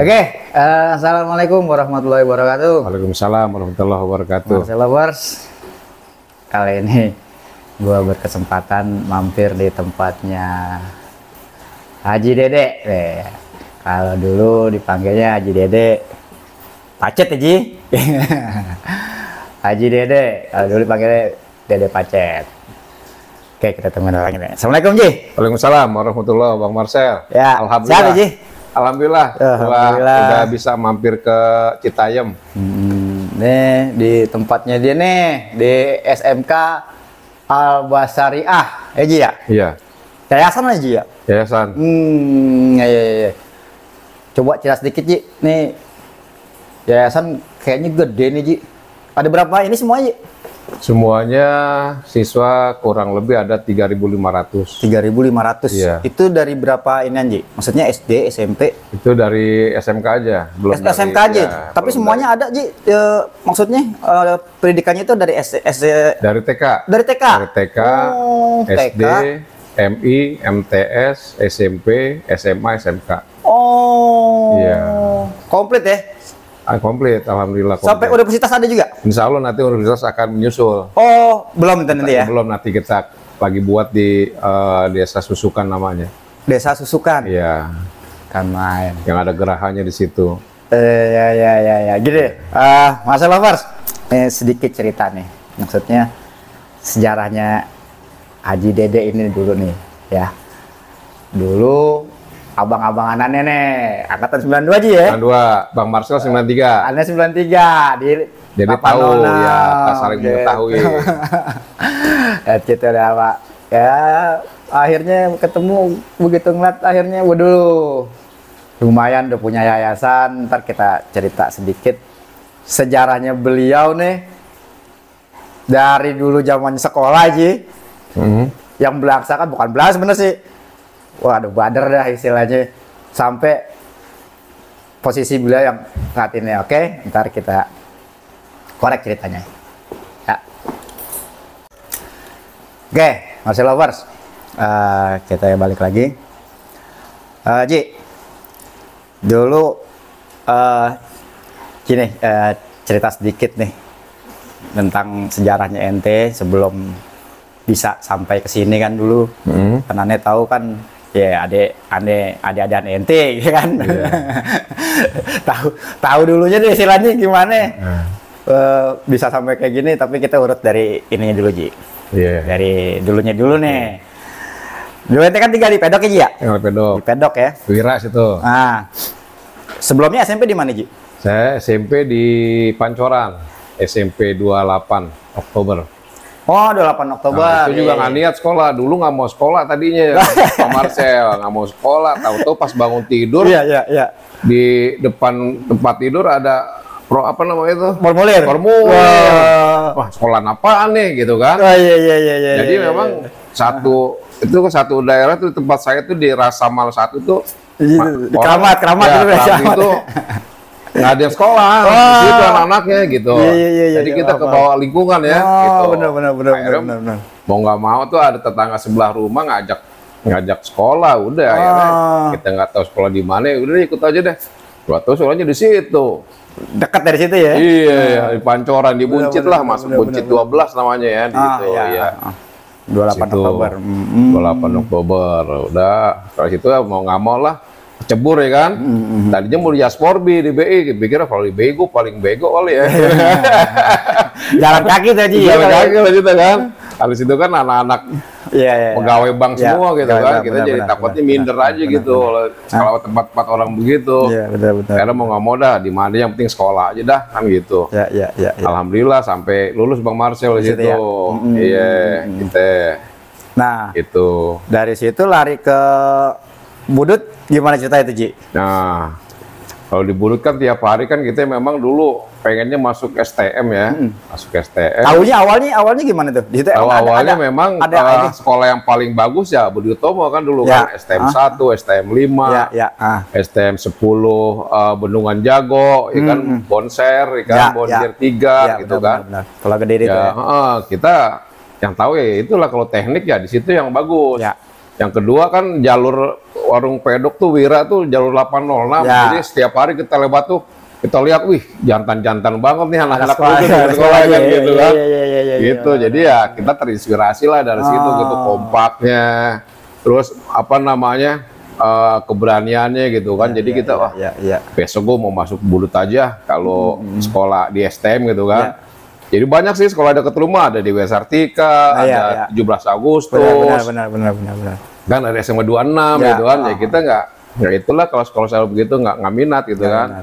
Oke, assalamualaikum warahmatullahi wabarakatuh. Waalaikumsalam warahmatullahi wabarakatuh. Marcel Lovers, kali ini gua berkesempatan mampir di tempatnya Haji Dede. Kalau dulu dipanggilnya Haji Dede, Pacet ya Ji. Haji Dede, kalau dulu dipanggilnya Dede Pacet. Oke, kita temuin orang ini. Assalamualaikum Ji. Waalaikumsalam warahmatullahi wabarakatuh, Bang Marcel. Ya, alhamdulillah. siap, Ji. Alhamdulillah, udah bisa mampir ke Citayam. Nih di tempatnya dia nih di SMK Al-Basariah, ya Ji ya? Iya. Yayasan aja Ji ya? Yayasan. Ya. Coba cerita sedikit Ji, nih yayasan kayaknya gede nih Ji. Ada berapa ini semua Ji? Semuanya siswa kurang lebih ada 3.500. 3.500. Iya. Itu dari berapa ini Ji? Maksudnya SD, SMP? Itu dari SMK aja, belum SMK dari, aja. ya, Tapi semuanya ada Ji. Maksudnya pendidikannya itu dari dari TK. Dari TK. Dari TK, SD, TK. MI, MTS, SMP, SMA, SMK. Oh. Iya. Komplit ya? Komplit, alhamdulillah. Sampai komplit. universitas ada juga? Insya Allah nanti universitas akan menyusul. Oh, belum nanti ya? Belum, nanti kita lagi buat di Desa Susukan namanya. Desa Susukan? Iya. Kan main. Yang ada gerahannya di situ. Ya. Gini, Marcel Lovers, sedikit cerita nih. Maksudnya sejarahnya Haji Dede ini dulu nih, ya. Dulu abang-abang anaknya nih, angkatan 92 aja ya? 92, Bang Marcel 93. Anaknya 93, jadi tahu ya, tak saling mengetahui. Ya gitu ya Pak. Ya akhirnya ketemu, begitu ngeliat akhirnya waduh, lumayan udah punya yayasan. Ntar kita cerita sedikit sejarahnya beliau nih dari dulu zaman sekolah aja. Yang belaksa kan bukan belas bener sih. Waduh, bader dah istilahnya sampai posisi beliau yang saat ini. Oke, ntar kita korek ceritanya. Ya. Oke, Marcel Lovers, kita balik lagi. Ji, dulu gini, cerita sedikit nih tentang sejarahnya ente sebelum bisa sampai ke sini kan dulu. Kan Ane tahu kan. Ya, adik-adik ente gitu kan. Yeah. tahu dulunya deh istilahnya gimana. Bisa sampai kayak gini, tapi kita urut dari ininya dulu Ji. Yeah. Dari dulunya dulu nih. Dulu ente kan tinggal di Pedok ya Ji ya? Di Pedok. Di Pedok ya. Wira situ. Nah, sebelumnya SMP di mana Ji? Saya SMP di Pancoran, SMP 28 Oktober. Oh, 28 Oktober. Nah, itu juga nggak niat sekolah. Dulu nggak mau sekolah tadinya, Pak Marcel nggak mau sekolah. Tahu-tahu pas bangun tidur, Iya. di depan tempat tidur ada apa namanya itu? Formulir. Wah, sekolah apaan nih gitu kan? Oh, iya. Jadi memang satu daerah tuh tempat saya tuh di Rasamal 1 tuh. Di keramat ya, itu nggak ada yang sekolah, itu anak-anaknya gitu. Iya, Jadi kita ke bawah lingkungan ya. Oh, gitu. benar. Mau nggak mau tuh ada tetangga sebelah rumah ngajak sekolah, udah akhirnya kita nggak tahu sekolah di mana, udah ikut aja deh. Waktu sekolahnya di situ. Dekat dari situ ya? Iya, di Pancoran, di Buncit lah, masuk Buncit 12 namanya ya, di situ. Iya. 28 Oktober. 28 Oktober, udah. Kalau situ mau nggak mau lah. Cebur ya kan, tadinya mau di Jasporbi di BI, pikirnya kalau di BI gue paling bego kali ya. Jalan kaki tadi ya. Jalan kaki lah gitu kan. Habis itu kan anak-anak pegawai bank semua gitu kan, kita jadi takutnya minder aja gitu kalau tempat-tempat orang begitu. Iya, betul. Karena mau nggak mau dah, di mana yang penting sekolah aja dah kan gitu. Iya. Alhamdulillah sampai lulus Bang Marcel di situ. Iya, kita. Nah, itu dari situ lari ke Budut, gimana cerita itu Ji? Nah, kalau di Budut kan tiap hari kan kita memang dulu pengennya masuk STM ya, masuk STM. Awalnya gimana tuh? Di situ awalnya memang sekolah yang paling bagus ya Budi Utomo kan dulu kan, STM 1, STM 5, STM 10, Bendungan Jago, kan Bonser, kan Bonser 3 gitu kan. Benar. Kalau gede itu ya. Kita yang tahu ya itulah kalau teknik ya di situ yang bagus. Ya. Yang kedua kan jalur warung pedok tuh Wira tuh jalur 806. Ya. Jadi setiap hari kita lewat tuh kita lihat, wih jantan-jantan banget nih anak-anak sekolah, muda di sekolah kan gitu kan. Gitu. Iya. Jadi ya kita terinspirasi lah dari situ gitu, kompaknya. Terus apa namanya? Keberaniannya gitu kan. Jadi kita wah besok gue mau masuk Bulut aja kalau sekolah di STM gitu kan. Jadi banyak sih sekolah dekat rumah, ada di Wesartika, ada 17 Agustus. Benar. Kan ada SMA 26 gitu kan. Ya kita ya itulah kalau sekolah begitu nggak minat gitu kan.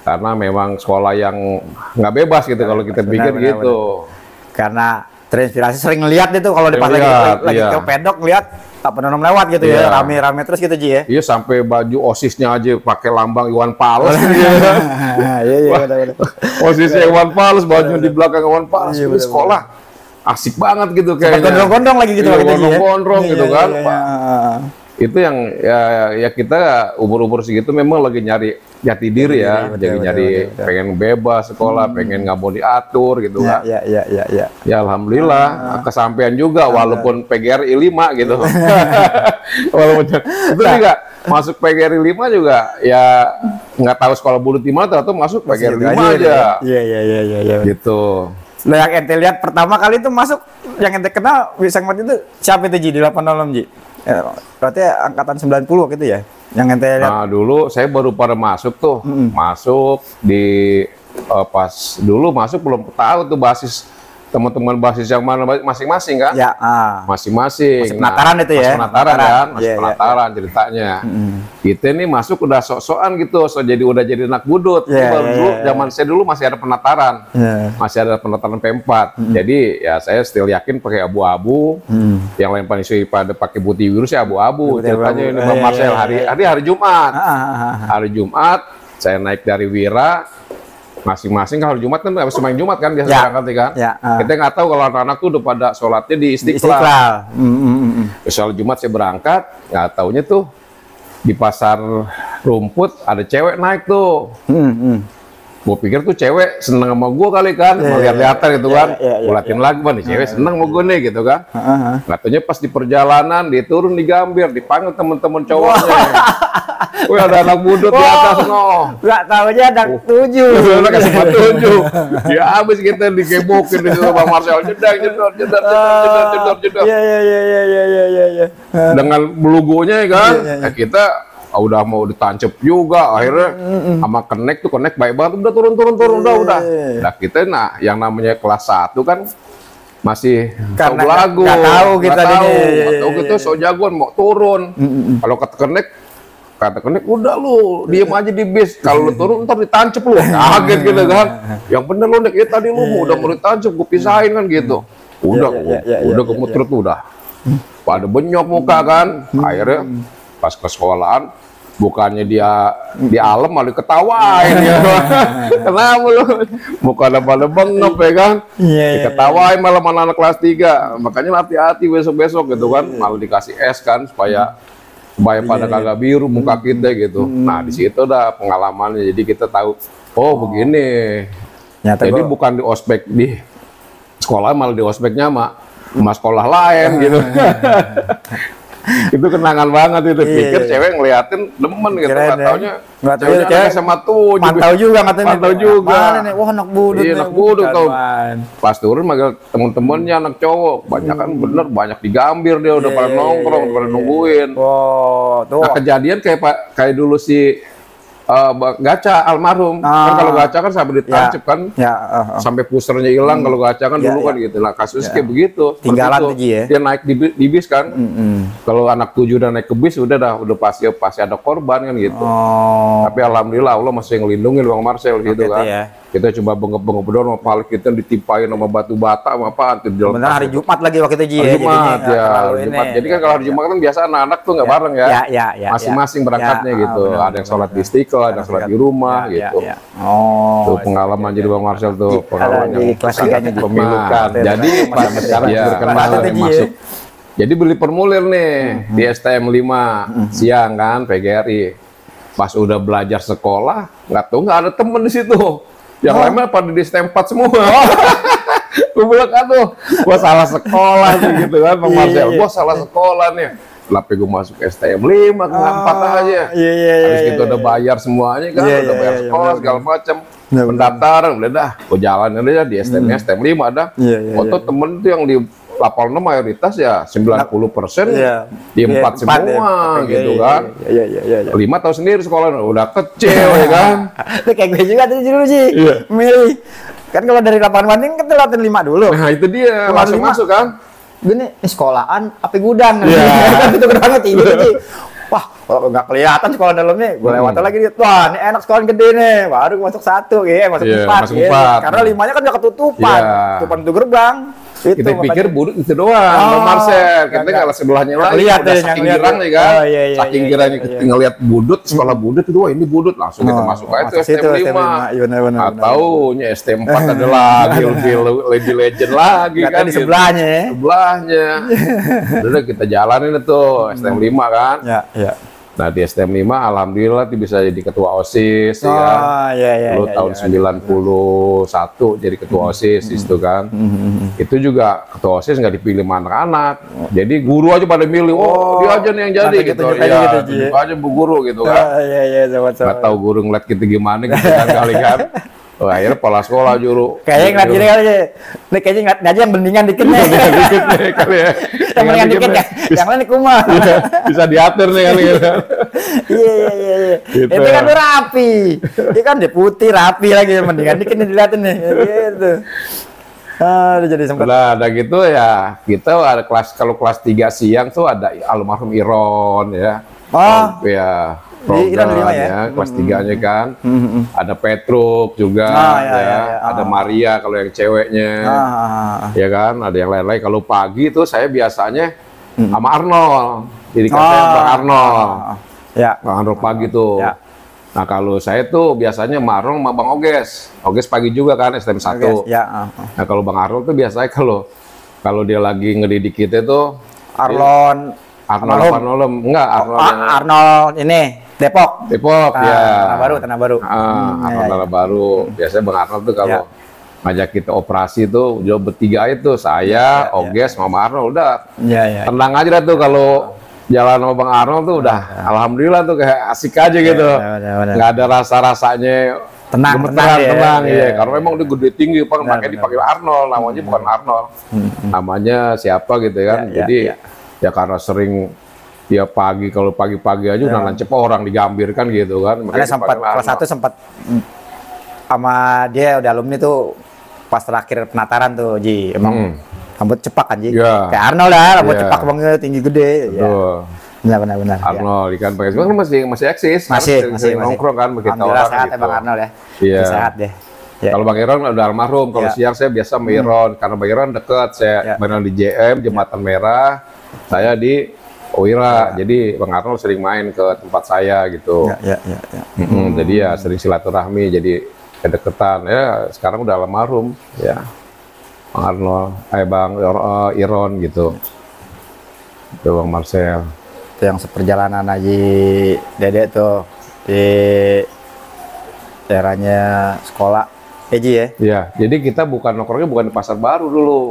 Karena memang sekolah yang nggak bebas gitu kalau kita pikir gitu. Karena terinspirasi sering ngeliat itu kalau di pas lagi ke pedok lihat tak pernah lewat gitu ya, rame-rame terus gitu Ji ya. Iya, sampai baju OSISnya aja pakai lambang Iwan Fals gitu. Iya. OSISnya Iwan Fals, baju di belakang Iwan Fals. Ini sekolah asik banget gitu kayaknya. Gondrong-gondrong lagi gitu waktu itu. Gondrong-gondrong gitu kan. Itu yang ya kita umur-umur segitu memang lagi nyari jati diri ya, jadi nyari pengen bebas sekolah, pengen nggak mau diatur gitu kan. Ya alhamdulillah kesampaian juga walaupun PGRI 5 gitu. Walaupun itu juga masuk PGRI 5 juga ya nggak tahu sekolah Bulut di mana, atau masuk PGRI 5 aja. Iya. Gitu. Nah, yang ente lihat pertama kali itu masuk, yang ente kenal Wisang Mat itu siapa itu Ji di 86 Ji? Berarti angkatan 90 waktu itu ya? Yang ente lihat. Nah, dulu saya baru pada masuk tuh. Masuk di pas dulu masuk belum tahu tuh basis teman-teman basis yang mana masing-masing kan? Ya, masing-masing. Masih penataran itu ya? Masih penataran kan? Masih penataran ceritanya. Kita nih masuk udah sok-sokan gitu, udah jadi anak budut. Dulu zaman saya dulu masih ada penataran. Masih ada penataran P4. Jadi ya saya still yakin pakai abu-abu. Yang lain pada pakai putih biru sih abu-abu. Ceritanya ini Bang Marcel hari Jumat. Hari Jumat saya naik dari Wira. Masing-masing kalau Jumat kan habis main Jumat kan biasa berangkat kan. Kita nggak tahu kalau anak-anak tuh udah pada sholatnya di Istiqlal. Soal Jumat saya berangkat, nggak taunya tuh di pasar rumput ada cewek naik tuh. Gue pikir tuh cewek seneng sama gue kali kan, lihat-lihatan gitu kan. Gue liatin lagi, nih cewek seneng sama gue nih gitu kan. Nggak taunya pas di perjalanan dia turun di Gambir, dipanggil temen-temen cowoknya. Wih, ada anak budut di atas nggak taunya anak 7. Anak SMA 7. Ya habis kita digebokin di situ Bang Marcel, jedar. Iya. Dengan belugonya kan, kita udah mau ditancap juga, akhirnya sama connect baik banget, udah turun udah. Nah kita yang namanya kelas 1 kan masih tahu lagu, nggak tahu kita gitu so jagoan mau turun. Kalau kata connect udah lu diem aja di bis, kalau lu turun ntar ditancap lu, kaget gitu kan. Yang bener lu nek, tadi lu udah mau ditancap, gue pisahin kan gitu. Udah kemuter tuh udah pada benyok muka kan. Akhirnya pas ke sekolahan, bukannya dia di alam malah ketawain ya. Kenapa lu? Bukan pada bengep ya kan? Diketawain malah anak kelas 3. Makanya hati-hati besok-besok gitu kan. Malah dikasih es kan supaya pada kagak biru muka kita gitu. Nah di situ udah pengalamannya. Jadi kita tahu, begini. Jadi bukan di ospek di sekolah, malah di ospeknya sama sekolah lain gitu. Itu kenangan banget itu. Pikir cewek ngeliatin demen gitu. Nggak taunya cewek sama tuh mantau juga katanya. Wah anak budut. Iya anak budut tau. Pas turun manggil temen-temennya anak cowok. Banyak di Gambir dia udah pada nongkrong, pada nungguin. Nah kejadian kayak dulu si Gaca almarhum kan, kalau Gaca kan sampai ditancap kan, sampai pusernya hilang. Kalau Gaca kan dulu kan gitu. Nah kasus kayak begitu, tinggalan tuh ya. Dia naik di bis kan. Kalau anak 7 udah naik ke bis udah pasti ada korban kan gitu. Tapi alhamdulillah Allah masih ngelindungin Bang Marcel gitu kan. Kita coba bengep-bengep doang, sama pala kita ditimpain sama batu bata sama apaan. Benar hari Jumat lagi waktu itu Hari Jumat Jumat. Jadi kan kalau hari Jumat kan biasa anak-anak tuh nggak bareng ya. Masing-masing berangkatnya gitu. Ada yang sholat di Istiqlal, ada yang sholat di rumah gitu. Tuh pengalaman jadi Bang Marcel tuh pengalaman yang sangat memilukan. Jadi pas sekarang berkenan masuk. Jadi beli formulir nih di STM 5 siang kan PGRI. Pas udah belajar sekolah, nggak ada temen di situ. Yang lainnya pada di STM 4 semua. Gue bilang, aduh, gue salah sekolah sih gitu kan, Bang Marcel. Gue salah sekolah nih. Kenapa gue masuk STM 5 ke 4 aja. Habis gitu udah bayar semuanya kan, udah bayar sekolah segala macam. Pendaftaran udah dah, gue jalan aja di STM 5 ada. Waktu temen tuh yang di 86 mayoritas ya 90% di 4 semua gitu kan. 5 tahu sendiri sekolah udah kecil ya kan. Kayak gue juga tadi dulu sih milih. Kan kalau dari lapangan banding kan latihan 5 dulu. Nah itu dia langsung masuk kan. Gini sekolahan api gudang kan itu banget ini. Wah, kalau nggak kelihatan sekolah dalamnya, gue lewat lagi gitu. Wah, ini enak sekolah gede nih. Baru masuk 1, masuk 4, karena 5-nya kan udah ketutupan. Tutupan itu gerbang. Itu, kita pikir budut itu doang, Marcel. Kita kalau sebelahnya lagi udah saking girang nih kan. Saking girangnya kita ngeliat budut, sekolah budut itu, wah ini budut. Langsung kita masuk aja itu STM 5. Atau STM 4 adalah Lady Legend lagi kan. Di sebelahnya. Udah kita jalanin itu STM 5 kan. Nah di STM 5 alhamdulillah bisa jadi ketua OSIS ya kan. Lalu tahun 91 jadi ketua OSIS itu kan. Itu juga ketua OSIS nggak dipilih sama anak-anak. Jadi guru aja pada milih, dia aja nih yang jadi gitu. Tunjuk aja bu guru gitu kan. Nggak tahu guru ngeliat kita gimana gitu kan kali kan. Akhirnya kepala sekolah juru. Kayaknya ngeliat gini kali ya. Nih kayaknya ngeliat aja yang beningan dikit nih. Dikit nih kali ya. Yang beningan dikit ya. Yang lain kumah. Bisa diatur nih kali ya. Iya. Itu kan udah rapi. Dia kan dia putih rapi lagi. Mendingan dikit nih dilihatin nih. Gitu. Udah jadi sempat. Nah, ada gitu ya. Kita ada kalau kelas 3 siang tuh ada almarhum Iron ya. Ya. Program ya, kelas 3-nya kan. Ada Petruk juga ada Maria kalau yang ceweknya. Ya kan, ada yang lain-lain. Kalau pagi itu saya biasanya sama Arnold. Jadi katanya Bang Arnold. Bang Arnold pagi tuh. Nah, kalau saya tuh biasanya sama Arnold sama Bang Oges. Oges pagi juga kan STM 1. Nah, kalau Bang Arnold tuh biasanya kalau dia lagi ngedidik kita tuh Arnold enggak Arnold ini Depok ya. Tanah Baru. Tanah Baru. Biasanya Bang Arnold tuh kalau ngajak kita operasi tuh, dia bertiga itu saya, Oges, Mama Arnold udah. Tenang aja tuh kalau jalan sama Bang Arnold tuh udah alhamdulillah tuh kayak asik aja gitu. Nggak ada rasa-rasanya tenang ya. Karena memang udah gede tinggi, makanya dipanggil Arnold, namanya bukan Arnold. Namanya siapa gitu kan. Jadi ya karena sering dia kalau pagi-pagi aja udah nancep orang digambir kan gitu kan. Makanya sempat kelas 1 sempat sama dia udah alumni tuh pas terakhir penataran tuh Ji. Emang rambut cepak kan Ji. Kayak Arnold lah, rambut cepak banget, tinggi gede. Benar. Arnold ikan pakai kan masih eksis. Masih nongkrong kan begitu orang. Alhamdulillah sehat Bang Arnold ya. Sehat deh. Kalau Bang Iron udah almarhum, kalau siang saya biasa sama Iron, karena Bang Iron deket, saya berenang di JM, Jembatan Merah, saya di Oira, jadi Bang Arnold sering main ke tempat saya gitu. Jadi ya sering silaturahmi, jadi kedekatan. Ya sekarang udah almarhum ya, Bang Arnold, Bang Iron gitu. Itu Bang Marcel. Itu yang seperjalanan Haji Dedek tuh di daerahnya sekolah. Ji ya? Iya, jadi kita nongkrongnya bukan di Pasar Baru dulu.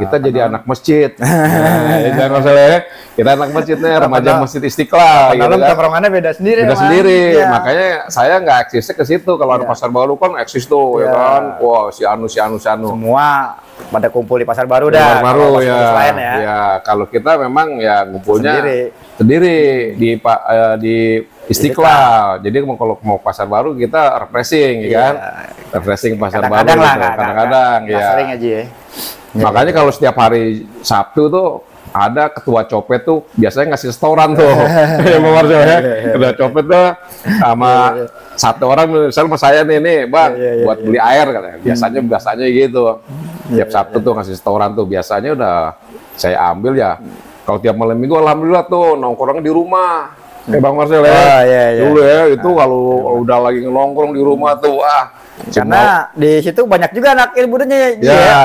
Kita jadi anak masjid. Jangan masalah ya. Kita anak masjidnya, remaja Masjid Istiqlal. Gitu kan. Nongkrongannya beda sendiri. Makanya saya nggak eksisnya ke situ. Kalau ada Pasar Baru kan eksis tuh, ya kan. Wah, si Anu. Semua pada kumpul di Pasar Baru dah. Baru ya. Kalau kita memang ya ngumpulnya sendiri di Istiqlal. Jadi kalau mau Pasar Baru kita refreshing ya kan. Refreshing Pasar Baru kadang-kadang ya. Sering aja ya. Makanya kalau setiap hari Sabtu tuh ada ketua copet tuh biasanya ngasih setoran tuh. Ketua copet tuh sama satu orang misalnya sama saya nih Bang buat beli air katanya. Biasanya gitu. Tiap Sabtu tuh ngasih setoran tuh biasanya udah saya ambil ya. Kalau tiap malam minggu alhamdulillah tuh nongkrong di rumah. Bang Marcel ya. Dulu ya itu kalau udah lagi nongkrong di rumah tuh karena di situ banyak juga anak ilmunya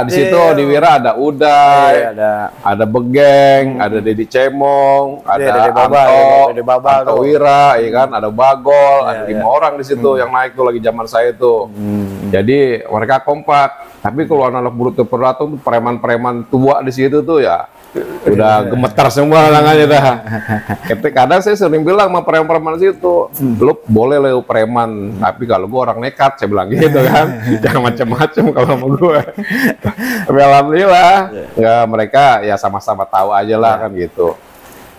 di situ di Wira ada Uday, ada Begeng, ada Dedi Cemong, ada Anto Wira, ya kan, ada Bagol, ada 5 orang di situ yang naik tuh lagi zaman saya tuh. Jadi mereka kompak. Tapi kalau anak-anak Bruto Perlatung tuh preman-preman tua di situ tuh ya udah gemetar semua tangannya dah. Kadang saya sering bilang sama preman-preman situ, lu boleh lu preman, tapi kalau gua orang nekat, saya bilang gitu kan, jangan macam-macam kalau sama gua. Tapi alhamdulillah, ya mereka ya sama-sama tahu aja lah kan gitu.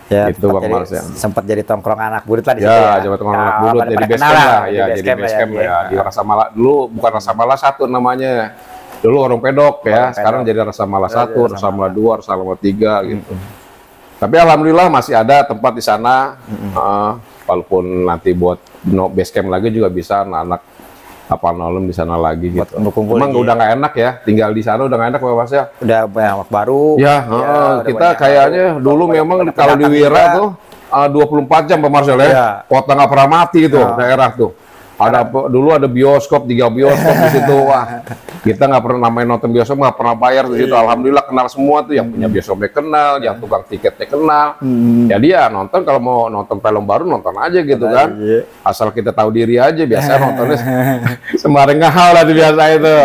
Ya, itu Bang Marcel. Sempat jadi tongkrong anak budut lah di situ ya. Ya, tongkrong anak budut, jadi base camp lah, ya, jadi base camp ya. Di Rasa Mala dulu bukan Rasa Mala 1 namanya. Dulu Warung Pedok ya, sekarang jadi Rasa Mala 1, Rasa Mala 2, Rasa Mala 3 gitu. Tapi alhamdulillah masih ada tempat di sana. Walaupun nanti buat base camp lagi juga bisa anak-anak apa nolong di sana lagi gitu. Emang udah nggak enak ya, tinggal di sana udah nggak enak Mas ya. Udah banyak baru. Ya, kita kayaknya dulu memang kalau di Wira tuh 24 jam Pak Marcel ya. Kota nggak pernah mati itu daerah tuh. Ada dulu ada bioskop, 3 bioskop di situ. Wah, kita nggak pernah namanya nonton bioskop, nggak pernah bayar di situ. Alhamdulillah kenal semua tuh, yang punya bioskopnya kenal, yang tukang tiketnya kenal. Jadi ya nonton, kalau mau nonton film baru nonton aja gitu kan. Asal kita tahu diri aja, biasanya nontonnya semarin ngahal lah biasa itu.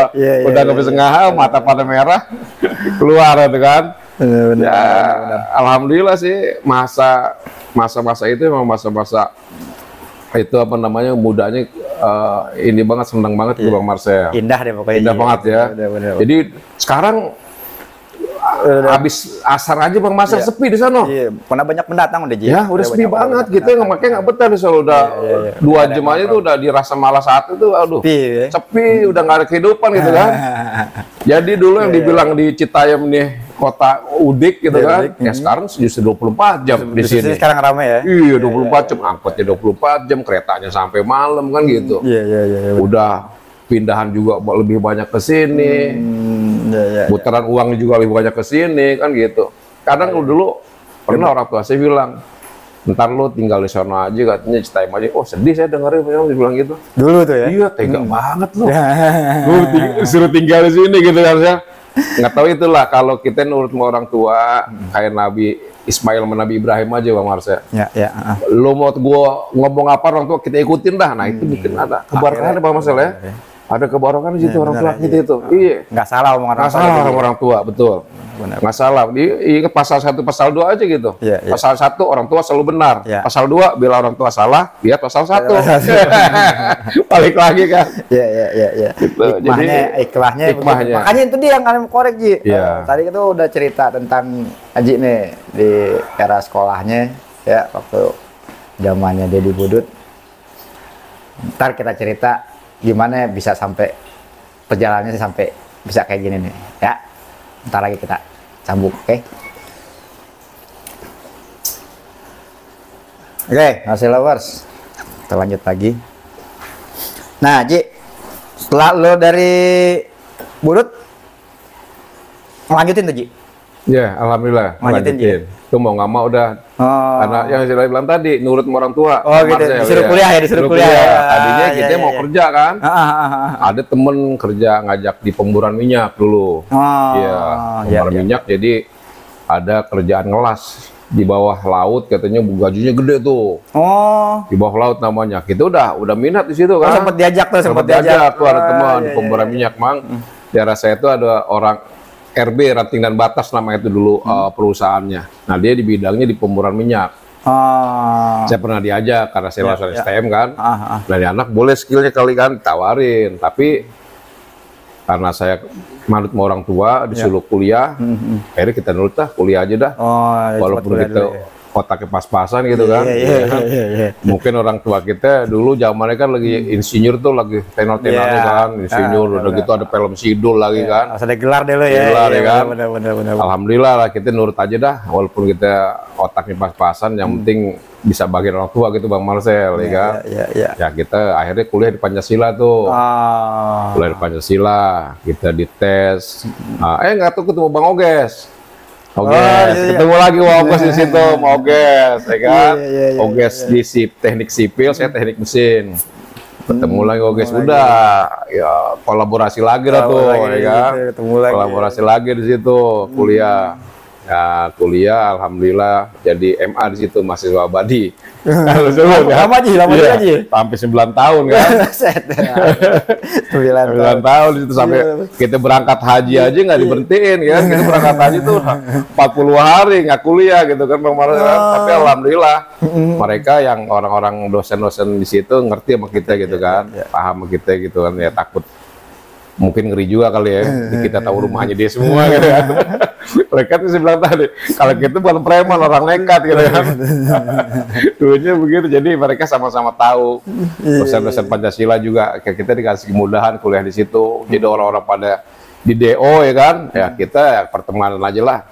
Udah nggak bisa ngahal, mata pada merah, keluar itu kan. Ya, alhamdulillah sih masa-masa itu memang masa-masa itu apa namanya mudanya ini banget, senang banget Bang Marcel. Indah deh pokoknya. Indah banget ya. Bener. Jadi sekarang habis asar aja Bang Marcel sepi di sana. Iya, karena banyak pendatang udah Ji. Ya, udah sepi banget gitu, makanya nggak betah di sana udah 2 jam aja tuh udah di Rasa Mala 1 tuh aduh. Sepi, udah nggak ada kehidupan gitu kan. Jadi dulu yang dibilang di Citayam nih kota udik gitu kan, ya sekarang justru 24 jam di sini. Sekarang ramai ya? Iya, 24 jam, angkotnya 24 jam, keretanya sampai malam kan gitu. Iya. Udah pindahan juga lebih banyak ke sini, putaran uang juga lebih banyak ke sini kan gitu. Kadang dulu pernah orang tua saya bilang, ntar lu tinggal di sana aja katanya, Citayam aja. Oh sedih saya dengerin dia bilang gitu. Dulu tuh ya? Iya, tega banget lu. Lu suruh tinggal di sini gitu kan ya. Nggak tahu itulah kalau kita nurut sama orang tua kayak Nabi Ismail sama Nabi Ibrahim aja Bang Marcel. Lo mau gua ngomong apa orang tua kita ikutin dah. Nah itu bikin ada keberkahan Bang Marcel ya. Ada keberkahan di situ orang tua kita itu. Iya. Nggak salah omongan orang tua. Nggak salah orang tua, betul. Nggak salah. Ingat pasal 1, pasal 2 aja gitu. Pasal 1 orang tua selalu benar. Pasal 2 bila orang tua salah, lihat pasal 1. Balik lagi kan. Iya. Gitu. Hikmahnya. Makanya itu dia yang kalian korek Ji. Tadi itu udah cerita tentang Haji nih di era sekolahnya ya, waktu zamannya Dedi Budut. Ntar kita cerita gimana bisa sampai perjalanannya sampai bisa kayak gini nih ya. Ntar lagi kita sambung, oke? Hasil lovers, kita lanjut lagi. Nah Ji, setelah lo dari Budut lanjutin tuh Ji? Ya, alhamdulillah lanjutin. Itu mau nggak mau udah. Karena yang saya bilang tadi nurut sama orang tua. Oh gitu. Disuruh kuliah ya, disuruh kuliah. Tadinya kita mau kerja kan. Ada temen kerja ngajak di pemburuan minyak dulu. Pemburuan minyak, jadi ada kerjaan ngelas di bawah laut, katanya gajinya gede tuh. Di bawah laut namanya. Kita udah minat di situ kan. Sempat diajak tuh, sempat diajak tuh ada teman di pemburuan minyak, Mang. Daerah saya itu ada orang RB, Ranting dan Batas namanya itu dulu perusahaannya. Nah dia di bidangnya di pemburuan minyak. Saya pernah diajak karena saya lulusan STM kan. Dari anak boleh skillnya kali kan tawarin, tapi karena saya manut sama orang tua disuruh kuliah, akhirnya kita nurut dah kuliah aja dah. Walaupun kita otaknya pas-pasan gitu kan. Mungkin orang tua kita dulu zamannya kan lagi insinyur tuh lagi tenor-tenornya kan, insinyur udah gitu ada film Sidul lagi kan. Harus ada gelar dulu ya. Gelar ya kan. Bener. Alhamdulillah lah kita nurut aja dah, walaupun kita otaknya pas-pasan, yang penting bisa bagian orang tua gitu Bang Marcel ya kan. Ya kita akhirnya kuliah di Pancasila tuh. Kuliah di Pancasila, kita dites. Nggak tahu ketemu Bang Oges. Ketemu lagi Oges di situ, Oges, ya kan? Oges di teknik sipil, saya teknik mesin. Ketemu lagi Oges, udah, ya kolaborasi lagi lah tuh, ya kan? Kolaborasi lagi di situ, kuliah. Ya, kuliah alhamdulillah jadi MA di situ, mahasiswa abadi. Lama Ji, sampai 9 tahun kan. 9 tahun itu sampai kita berangkat haji aja nggak diberhentiin kan. Kita berangkat haji tuh 40 hari nggak kuliah gitu kan Bang Marcel. Tapi alhamdulillah mereka yang orang-orang dosen-dosen di situ ngerti sama kita gitu kan, paham sama kita gitu kan, ya takut mungkin ngeri juga kali ya, kita tahu rumahnya dia semua gitu kan. Mereka tuh saya bilang tadi, kalau kita bukan preman, orang nekat gitu kan. Dulunya begitu, jadi mereka sama-sama tahu. Dosen-dosen Pancasila juga, kita dikasih kemudahan kuliah di situ. Jadi orang-orang pada di DO ya kan, ya kita ya pertemanan aja lah.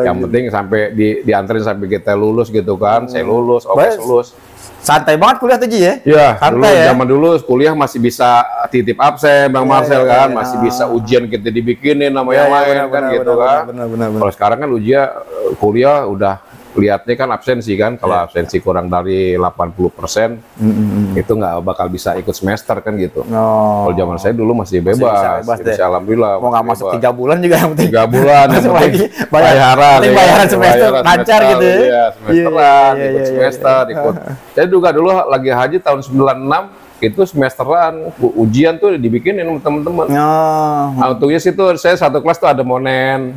Yang penting sampai dianterin sampai kita lulus gitu kan, saya lulus, lulus. Santai banget kuliah tuh Ji ya? Iya, santai ya. Zaman dulu kuliah masih bisa titip absen Bang Marcel kan, masih bisa ujian kita dibikinin nama yang lain kan gitu kan. Kalau sekarang kan ujian kuliah udah lihatnya kan absensi kan, kalau absensi kurang dari 80% itu nggak bakal bisa ikut semester kan gitu. Kalau zaman saya dulu masih bebas, bisa alhamdulillah. Mau nggak masuk 3 bulan juga yang penting. 3 bulan yang penting bayaran semester lancar gitu ya. Iya, semesteran, ikut semester, ikut. Saya juga dulu lagi haji tahun 96 itu semesteran, ujian tuh dibikinin teman-teman. Nah, untungnya situ saya satu kelas tuh ada Monen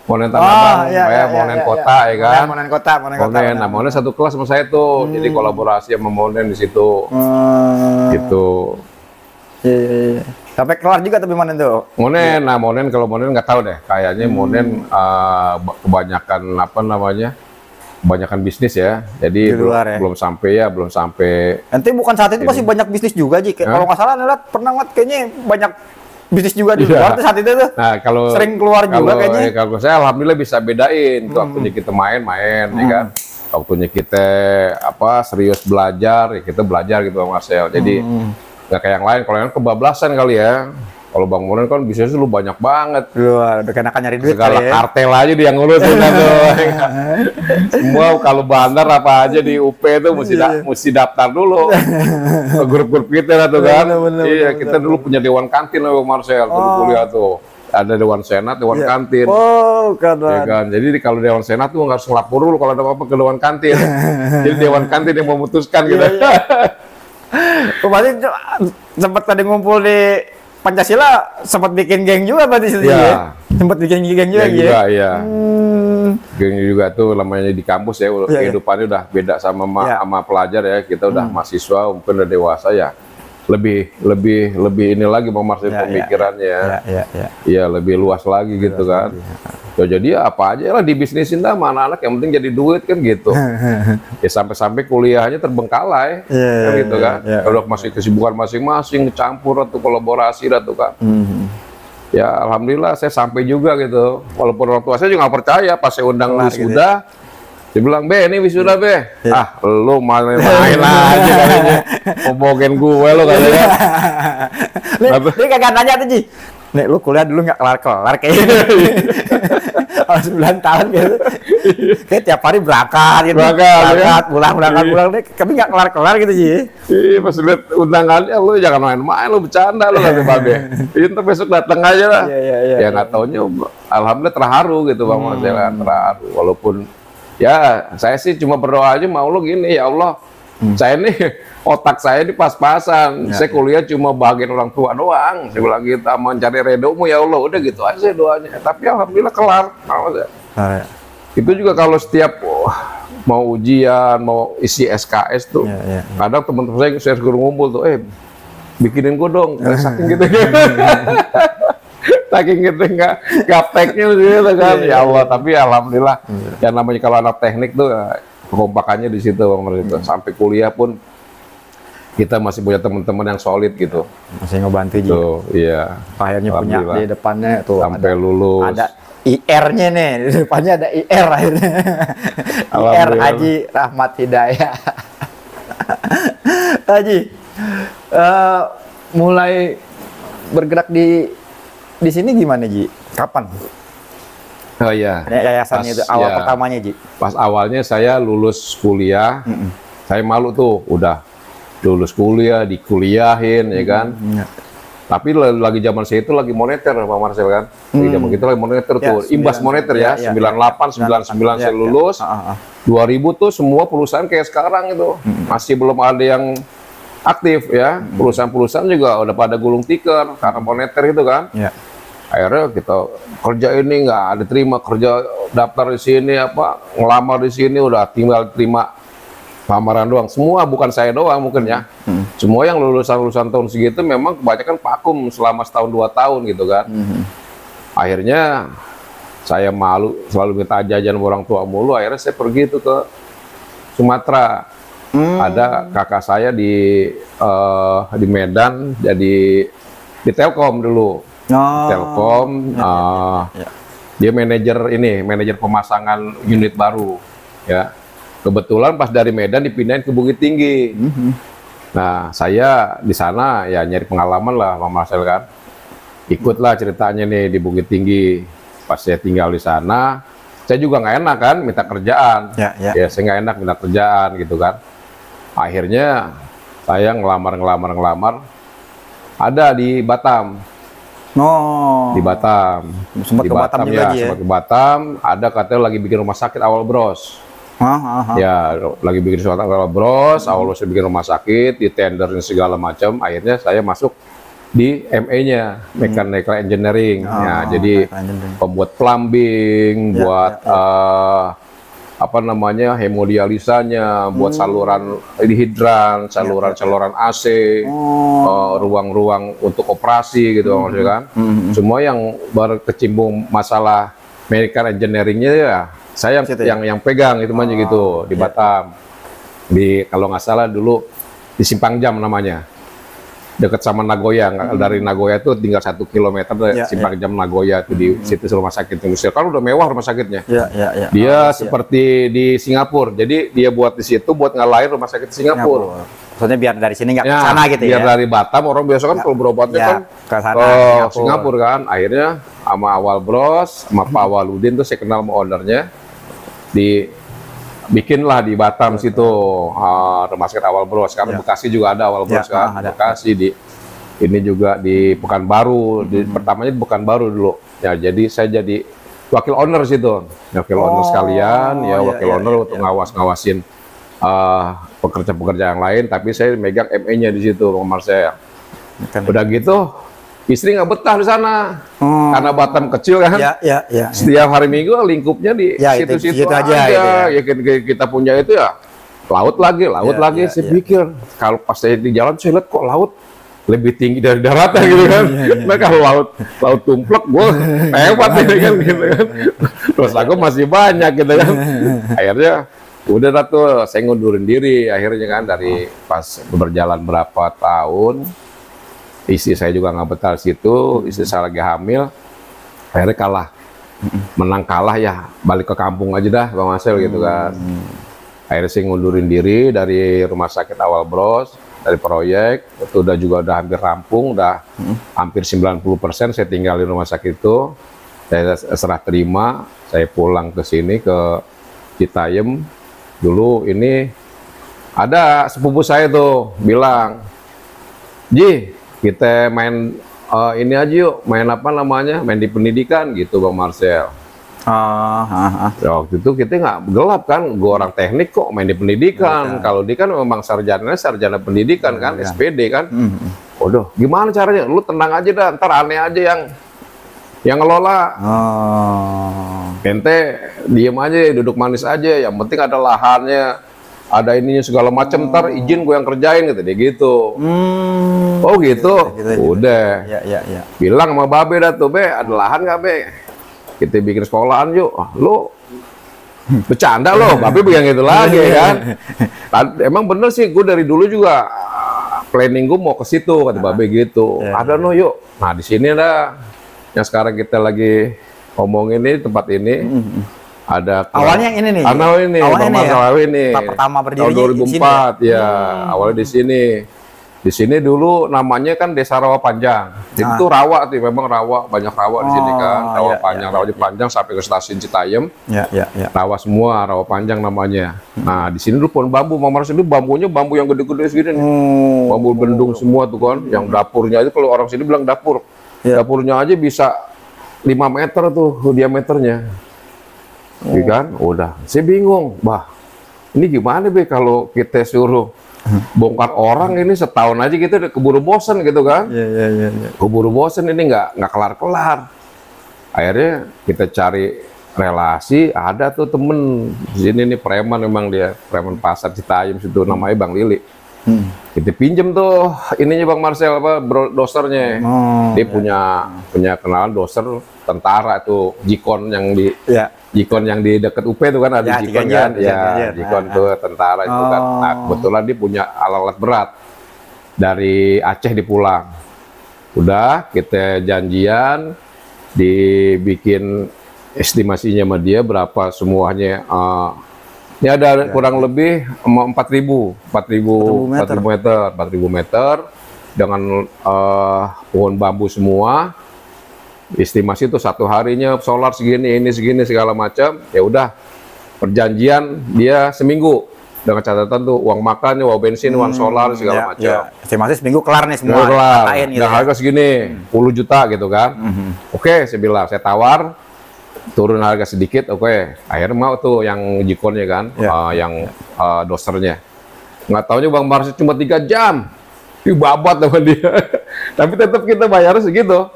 Tanah Abang, Monen Kota ya kan. Monen Kota. Nah, Monen satu kelas sama saya tuh, jadi kolaborasi sama Monen di situ. Gitu. Iya. Sampai kelar juga tapi Monen tuh. Monen, nah Monen kalau Monen nggak tahu deh, kayaknya Monen kebanyakan kebanyakan bisnis ya, jadi belum sampai. Nanti bukan saat itu masih banyak bisnis juga Ji. Kalau nggak salah lihat pernah kayaknya banyak bisnis juga di luar saat itu tuh. Nah, kalau sering keluar juga kayaknya. Kalau saya alhamdulillah bisa bedain waktunya kita main ya kan. Waktunya kita serius belajar, ya kita belajar gitu Bang Marcel. Jadi nggak kayak yang lain, kalau yang kebablasan kali ya. Kalau Bang Monen kan bisnisnya lu banyak banget. Udah kenakan nyari duit segala kartel aja dia ngurusin tuh. Semua kalau bandar apa aja di UP itu mesti daftar dulu. Ke grup-grup kita tuh kan. Iya, kita dulu punya dewan kantin Bang Marcel dulu kuliah tuh. Ada dewan senat, dewan kantin. Ya kan. Jadi kalau dewan senat tuh nggak harus ngelapor dulu kalau ada apa-apa ke dewan kantin. Jadi dewan kantin yang memutuskan gitu. Kemarin sempat tadi ngumpul di Pancasila, sempat bikin geng juga berarti ya. Sempat bikin geng juga ya. Iya. Geng juga tuh namanya di kampus ya, kehidupannya udah beda sama pelajar ya. Kita udah mahasiswa, mungkin udah dewasa ya. Lebih ini lagi Bang Marcel pemikirannya. Iya, lebih luas lagi gitu kan. Ya, jadi apa aja lah dibisnisin sama anak-anak, yang penting jadi duit kan gitu. Ya sampai kuliahnya terbengkalai kan gitu kan. Udah masih kesibukan masing-masing, campur atau kolaborasi atau kan. Ya alhamdulillah saya sampai juga gitu. Walaupun orang tua saya juga nggak percaya, pas saya undang wisuda, dia bilang, "Be, ini wisuda, Be." Ah, lu main aja katanya. Ngomongin gue lo katanya. Dia kagak nanya tuh Ji. Nih lu kuliah dulu nggak kelar kayaknya. 9 tahun gitu. Kayak tiap hari berangkat gitu. Pulang tapi nggak kelar gitu Ji. Iya, pas lihat undangannya lu jangan main-main, lu bercanda lu kata Babe. Pintar besok datang aja lah. Ya nggak taunya alhamdulillah terharu gitu Bang Marcel, terharu. Walaupun ya saya sih cuma berdoa aja, mau lu gini, ya Allah. Saya nih otak saya ini pas-pasan. Saya kuliah cuma bagian orang tua doang. Saya bilang gitu, mencari redomu ya Allah, udah gitu aja doanya. Tapi alhamdulillah kelar. Itu juga kalau setiap mau ujian, mau isi SKS tuh, kadang teman-teman saya suruh ngumpul tuh, bikinin gue dong, saking gitu. Saking gitu nggak gapteknya gitu kan. Ya Allah, tapi alhamdulillah. Yang namanya kalau anak teknik tuh kekompakannya di situ Bang Marcel. Sampai kuliah pun kita masih punya teman-teman yang solid gitu. Masih ngebantu gitu. Iya. Akhirnya punya di depannya tuh sampai lulus. Ada IR-nya nih, di depannya ada IR akhirnya. IR Haji Rahmat Hidayah. Haji, mulai bergerak di sini gimana Ji? Kapan? Oh iya. Yayasannya itu awal pertamanya Ji. Pas awalnya saya lulus kuliah, saya malu tuh udah lulus kuliah, dikuliahin ya kan. Tapi lagi zaman saya itu lagi moneter, Pak Marcel kan. Lagi zaman kita lagi moneter tuh, imbas moneter ya. 98, 99 saya lulus. 2000 tuh semua perusahaan kayak sekarang itu. Masih belum ada yang aktif ya. Perusahaan-perusahaan juga udah pada gulung tikar karena moneter itu kan. Akhirnya kita kerja ini nggak ada terima, kerja daftar di sini apa, ngelamar di sini udah tinggal terima lamaran doang. Semua bukan saya doang mungkin ya. Semua yang lulusan tahun segitu memang kebanyakan vakum selama setahun 2 tahun gitu kan. Akhirnya saya malu selalu minta jajan orang tua mulu. Akhirnya saya pergi tuh ke Sumatera. Ada kakak saya di Medan, jadi di Telkom dulu. Telkom, dia manajer pemasangan unit baru ya. Kebetulan pas dari Medan dipindahin ke Bukit Tinggi. Nah, saya di sana ya nyari pengalaman lah, Pak Marcel kan. Ikutlah ceritanya nih di Bukit Tinggi. Pas saya tinggal di sana, saya juga nggak enak kan, minta kerjaan. Ya, saya nggak enak minta kerjaan gitu kan. Akhirnya saya ngelamar. Ada di Batam. Di Batam. Sempat ke Batam juga ya. Sempat ke Batam. Ada katanya lagi bikin rumah sakit Awal Bros. Ya, lagi bikin suatu Awal Bros, saya bikin rumah sakit, di tenderin segala macam. Akhirnya saya masuk di ME-nya, Mechanical Engineering. Ya, jadi pembuat plumbing, buat apa namanya, hemodialisanya, buat saluran hidran, saluran AC, ruang-ruang untuk operasi gitu maksudnya kan. Semua yang berkecimpung masalah Mechanical Engineering-nya ya saya yang pegang itu mah gitu di Batam. Di kalau nggak salah dulu di Simpang Jam namanya. Dekat sama Nagoya. Dari Nagoya itu tinggal 1 kilometer dari Simpang Jam Nagoya itu di situ rumah sakit industrial. Kan udah mewah rumah sakitnya. Dia seperti di Singapura. Jadi dia buat di situ buat ngalahin rumah sakit Singapura. Maksudnya biar dari sini nggak ke sana gitu biar dari Batam orang biasa kan kalau berobatnya kan ke sana Singapura kan. Akhirnya sama Awal Bros, sama Pak Waludin tuh saya kenal sama ownernya. Bikinlah di Batam situ rumah sakit Awal Bros. Karena Bekasi juga ada Awal Bros kan. Bekasi ini juga di Pekanbaru. Pertamanya di Pekanbaru dulu. Ya, jadi saya jadi wakil owner situ. Wakil owner sekalian, wakil owner untuk ngawasin pekerja-pekerja yang lain. Tapi saya megang ME-nya di situ, Pak Marcel. Udah gitu, istri nggak betah di sana karena Batam kecil kan. Setiap hari Minggu lingkupnya di situ-situ aja. Ya kita punya itu ya laut lagi. Saya pikir kalau pas saya di jalan saya lihat kok laut lebih tinggi dari daratan gitu kan. Nah kalau laut tumplek gue hebat gitu kan. Terus aku masih banyak gitu kan. Akhirnya udah tuh saya ngundurin diri akhirnya kan dari pas berjalan berapa tahun. Istri saya juga nggak betah situ, istri saya lagi hamil, akhirnya kalah, menang kalah ya, balik ke kampung aja dah, Bang Marcel gitu kan. Akhirnya saya ngundurin diri dari rumah sakit Awal Bros, dari proyek, itu udah hampir rampung, udah hampir 90% saya tinggal di rumah sakit itu, saya serah terima, saya pulang ke sini ke Citayam. Dulu ini ada sepupu saya tuh bilang, Ji, kita main ini aja yuk, main apa namanya, main di pendidikan gitu Bang Marcel. Waktu itu kita nggak gelap kan, gue orang teknik kok main di pendidikan. Kalau dia kan memang sarjana pendidikan kan, SPD kan. Waduh, gimana caranya? Lu tenang aja dah, ntar aneh aja yang ngelola. Ente diem aja, duduk manis aja, yang penting ada lahannya, ada ininya segala macam, ntar izin gue yang kerjain gitu dia gitu. Oh gitu. Udah. Bilang sama Babe dah tuh, Be, ada lahan nggak Be? Kita bikin sekolahan yuk. Lu bercanda loh, Babe bilang gitu lagi kan. Emang bener sih, gue dari dulu juga planning gue mau ke situ kata Babe gitu. Ada no yuk. Nah di sini ada yang sekarang kita lagi ngomongin ini, tempat ini. Ada awalnya yang ini nih. Awalnya ini pertama berdiri tahun 2004 ya. Awalnya di sini. Di sini dulu namanya kan Desa Rawa Panjang. Itu rawa tuh, memang rawa, banyak rawa di sini kan. Rawa Panjang, rawa panjang sampai ke stasiun Citayam. Rawa semua, Rawa Panjang namanya. Nah, di sini dulu pohon bambu, Bang Marcel, itu bambunya bambu yang gede-gede segini nih. Bambu bendung semua tuh kan. Yang dapurnya itu kalau orang sini bilang dapur. Dapurnya aja bisa 5 meter tuh diameternya. Iya kan? Udah, saya bingung, bah. Ini gimana be kalau kita suruh bongkar orang ini setahun aja gitu udah keburu bosen gitu kan? Keburu bosen ini nggak kelar-kelar. Akhirnya kita cari relasi, ada tuh temen di sini nih preman, memang dia preman pasar Citayam situ, namanya Bang Lili. Kita pinjem tuh ininya Bang Marcel apa dosernya. Dia punya kenalan doser tentara tuh, Jikon yang di Jikon yang di dekat UP itu kan ada Jikon kan, Jikon tuh tentara itu kan. Nah, kebetulan dia punya alat-alat berat dari Aceh dipulang. Udah kita janjian, dibikin estimasinya sama dia berapa semuanya. Ini ada kurang lebih 4.000 meter dengan pohon bambu semua. Estimasi itu satu harinya solar segini, ini segini segala macam. Ya udah, perjanjian dia seminggu dengan catatan tuh uang makan, uang bensin, uang solar segala macam. Estimasi seminggu kelar nih semua. Kelar. Gitu, harga segini, 10 juta gitu kan. Oke, saya bilang, saya tawar turun harga sedikit. Oke, akhirnya mau tuh yang Jikonnya kan, yang dosernya. Nggak taunya Bang Marcel cuma 3 jam. Dibabat sama dia. Tapi tetap kita bayar segitu.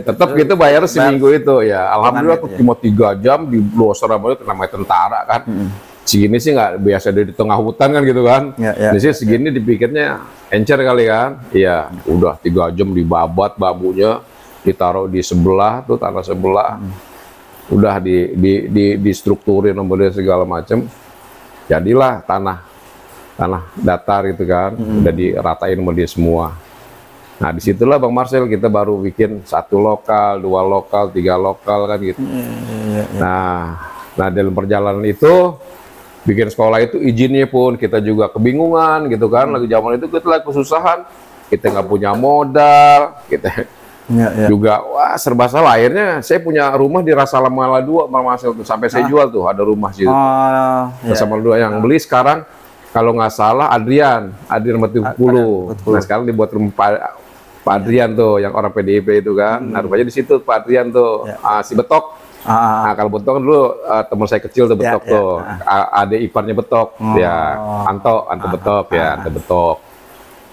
Tetap kita bayar seminggu itu ya. Alhamdulillah tuh cuma 3 jam di doser namanya tentara kan. Segini sih nggak biasa di tengah hutan kan gitu kan. Di sini segini dipikirnya encer kali kan. Iya, udah 3 jam dibabat bambunya, ditaruh di sebelah tuh, tanah sebelah. Udah distrukturin nomornya segala macam. Jadilah tanah datar gitu kan, udah diratain sama dia semua. Nah disitulah Bang Marcel kita baru bikin 1 lokal, 2 lokal, 3 lokal kan gitu. Nah dalam perjalanan itu bikin sekolah itu izinnya pun kita juga kebingungan gitu kan. Lagi zaman itu kita lagi kesusahan, kita nggak punya modal, kita juga wah serba salah. Akhirnya saya punya rumah di Rasalamala 2 Bang Marcel tuh, sampai saya jual tuh, ada rumah situ. Rasalamala 2 yang beli sekarang kalau nggak salah Adrian Matikulu. Nah sekarang dibuat rumah Pak Adrian tuh, yang orang PDIP itu kan. Nah rupanya di situ Pak Adrian tuh, si Betok. Nah kalau Betok kan dulu teman saya kecil tuh Betok tuh, adik iparnya Betok, Anto Betok Anto Betok.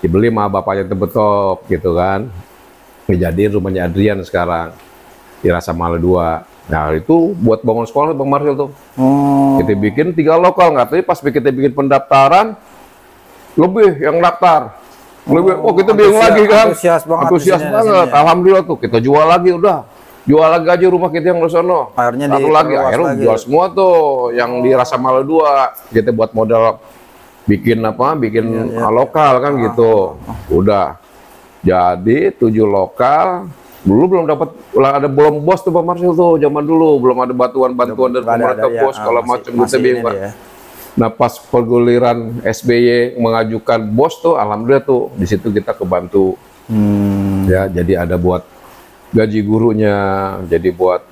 Dibeli sama bapaknya tuh Betok gitu kan. Dijadiin rumahnya Adrian sekarang di Rasalamala 2. Nah itu buat bangun sekolah Bang Marcel tuh. Kita bikin 3 lokal, nggak tahu pas kita bikin pendaftaran lebih yang daftar. Lebih, kita bingung lagi kan. Antusias banget. Alhamdulillah tuh kita jual lagi, udah. Jual lagi aja rumah kita yang di sono. Akhirnya akhirnya jual semua tuh yang di Rasalamala 2. Kita buat modal bikin lokal kan gitu. Udah. Jadi 7 lokal. Dulu belum dapat, belum bos tuh Bang Marcel tuh, zaman dulu belum ada bantuan dari pemerintah bos kalau macam gitu bingung. Nah pas perguliran SBY mengajukan bos tuh, alhamdulillah tuh di situ kita kebantu. Ya jadi ada buat gaji gurunya, jadi buat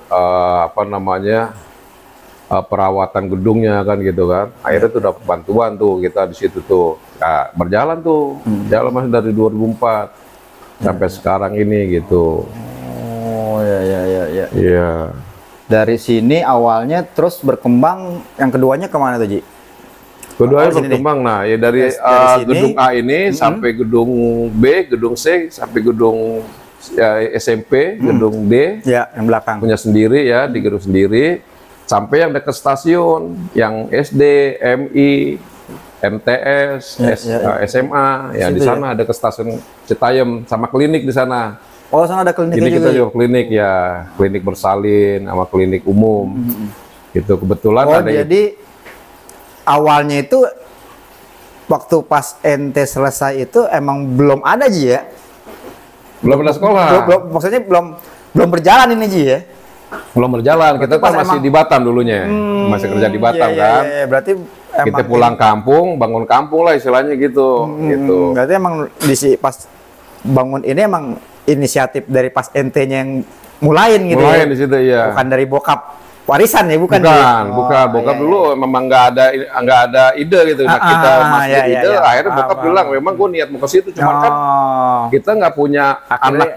perawatan gedungnya kan gitu kan. Akhirnya tuh dapat bantuan tuh kita di situ tuh. Nah, berjalan tuh, jalan masih dari 2004. Sampai sekarang ini gitu. Iya. Dari sini awalnya terus berkembang, yang keduanya kemana tuh Ji? Keduanya berkembang, nah ya dari gedung A ini sampai gedung B, gedung C, sampai gedung SMP, gedung D. Yang belakang. Punya sendiri ya, di gedung sendiri. Sampai yang dekat stasiun, yang SD, MI, MTS, SMA, ya di sana ada ke stasiun Citayam sama klinik di sana. Oh, sana ada klinik juga. Ini kita juga klinik ya, klinik bersalin sama klinik umum. Itu kebetulan ada. Jadi awalnya itu waktu pas ente selesai itu emang belum ada Ji ya? Belum ada sekolah. Maksudnya belum berjalan ini Ji ya? Belum berjalan. Kita kan masih di Batam dulunya. Masih kerja di Batam kan. Berarti kita pulang kampung, bangun kampung lah istilahnya gitu. Gitu. Berarti emang pas bangun ini emang inisiatif dari pas ente-nya yang mulain gitu. Mulain di situ ya. Bukan dari bokap. Warisan ya, bukan? Bukan. Bokap dulu memang nggak ada ide gitu. Nah, kita masuk ide, akhirnya bokap bilang, memang gue niat mau ke situ, cuman kan kita nggak punya anak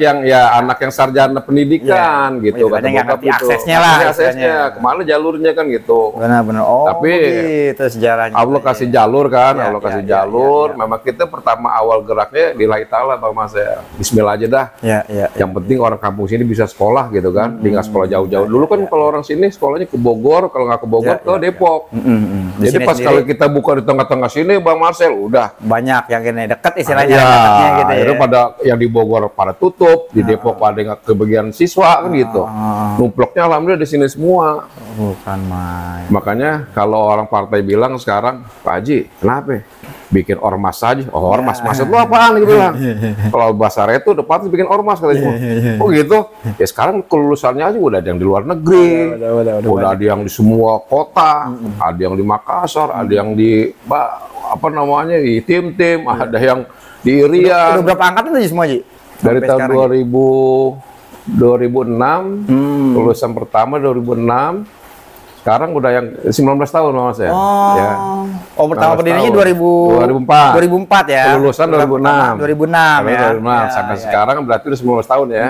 yang sarjana pendidikan gitu. Kata bokap gitu. Aksesnya, kemana jalurnya kan gitu. Benar-benar. Tapi itu sejarahnya. Allah kasih jalur kan, Allah kasih jalur. Memang kita pertama awal geraknya lillahi ta'ala, Bang Mas ya. Bismillah aja dah. Yang penting orang kampung sini bisa sekolah gitu kan. Dia nggak sekolah jauh-jauh. Dulu kan kalau orang sini sekolahnya ke Bogor, kalau nggak ke Bogor ke Depok. Jadi pas kalau kita buka di tengah-tengah sini, Bang Marcel, udah banyak yang ini dekat istilahnya. Gitu ya. Pada yang di Bogor pada tutup, di Depok pada nggak kebagian siswa kan gitu. Numploknya alhamdulillah di sini semua. Bukan main. Makanya kalau orang partai bilang sekarang, Pak Haji, kenapa? Bikin ormas saja. Oh, ormas maksud lu apaan gitu bilang. Kalau bahasa Retu depan bikin ormas katanya. Oh gitu. Ya sekarang kelulusannya aja udah ada yang di luar negeri. Udah ada yang di semua kota, ada yang di Makassar, ada yang di di tim-tim, ada yang di Irian. Udah berapa angkatan aja semua, Ji? Dari tahun 2006, lulusan pertama 2006. Sekarang udah yang 19 tahun Mas ya. Pertama berdirinya 2004 ya. Lulusan 2006. 2006 ya. 2006 sampai sekarang berarti udah 19 tahun ya.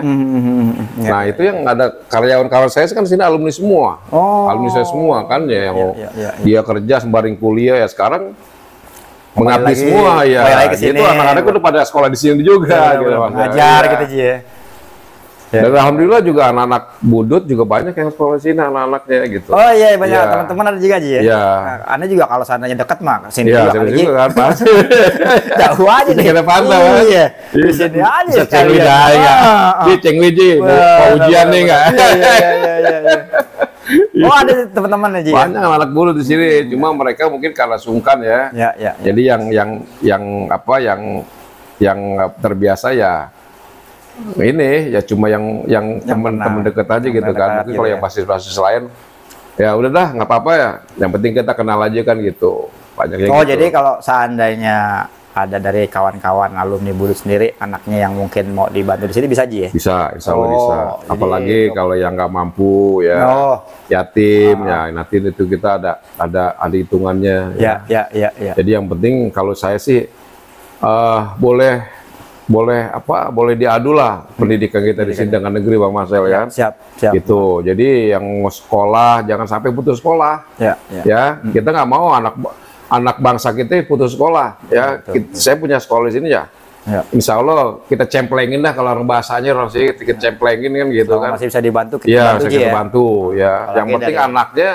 Nah, itu yang ada karyawan-karyawan saya kan di sini alumni semua. Alumni saya semua kan ya yang dia kerja sembari kuliah ya sekarang mengabdi semua ya. Itu anak-anak udah pada sekolah di sini juga gitu Mas. Ngajar gitu Ji ya. Dan alhamdulillah juga anak-anak budut juga banyak yang sekolah sini anak-anaknya gitu. Oh iya banyak teman-teman ada juga Ji ya. Iya. Anda juga kalau seandainya dekat mah sini juga kan Mas. Jauh aja nih. Kita pantau kan. Iya. Di sini aja sekali aja. Di Cengwiji mau ujian nih enggak? Iya. Oh ada teman-teman aja. Banyak anak budut di sini, cuma mereka mungkin karena sungkan ya. Jadi yang terbiasa ya ini ya cuma yang teman-teman deket aja gitu kan. Mungkin kalau yang basis-basis lain ya udah dah nggak apa-apa ya. Yang penting kita kenal aja kan gitu. Banyak yang gitu. Jadi kalau seandainya ada dari kawan-kawan alumni budut sendiri anaknya yang mungkin mau dibantu di sini bisa aja ya? Bisa, insya Allah bisa. Apalagi kalau yang nggak mampu ya, yatim ya nanti itu kita ada hitungannya. Ya. Jadi yang penting kalau saya sih boleh diadu lah pendidikan kita di sini dengan negeri Bang Marcel ya. Siap. Gitu. Jadi yang mau sekolah jangan sampai putus sekolah. Ya. Kita nggak mau anak bangsa kita putus sekolah ya. Saya punya sekolah di sini ya. Insya Allah kita cemplengin dah kalau orang bahasanya orang sih kita cemplengin kan gitu kan. Masih bisa dibantu kita bantu ya. Yang penting anaknya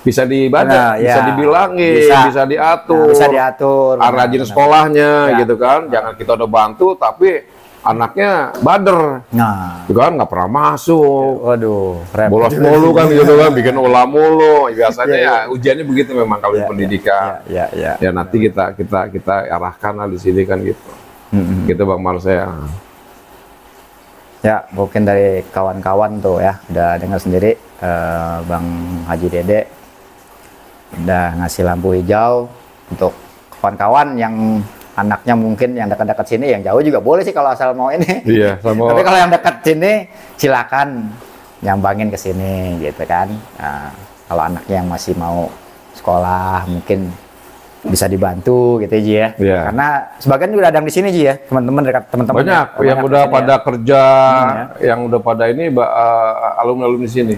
bisa dibaca, bisa dibilangin, bisa diatur, rajin sekolahnya gitu kan. Jangan kita udah bantu tapi anaknya bader, gitu kan nggak pernah masuk, bolos mulu kan gitu kan, bikin ulah mulu. Biasanya ya ujiannya begitu memang kalau di pendidikan. Ya nanti kita arahkan lah di sini kan gitu. Gitu Bang Marcel. Ya mungkin dari kawan-kawan tuh ya udah dengar sendiri Bang Haji Dede udah ngasih lampu hijau untuk kawan-kawan yang anaknya mungkin yang dekat-dekat sini, yang jauh juga boleh sih kalau asal mau ini. Iya, tapi kalau yang dekat sini silakan nyambangin ke sini gitu kan. Nah, kalau anaknya yang masih mau sekolah mungkin bisa dibantu gitu ya. Karena sebagian juga ada yang di sini Ji ya, teman-teman dekat teman-teman. Banyak yang udah pada kerja, yang udah pada ini alumni-alumni di sini.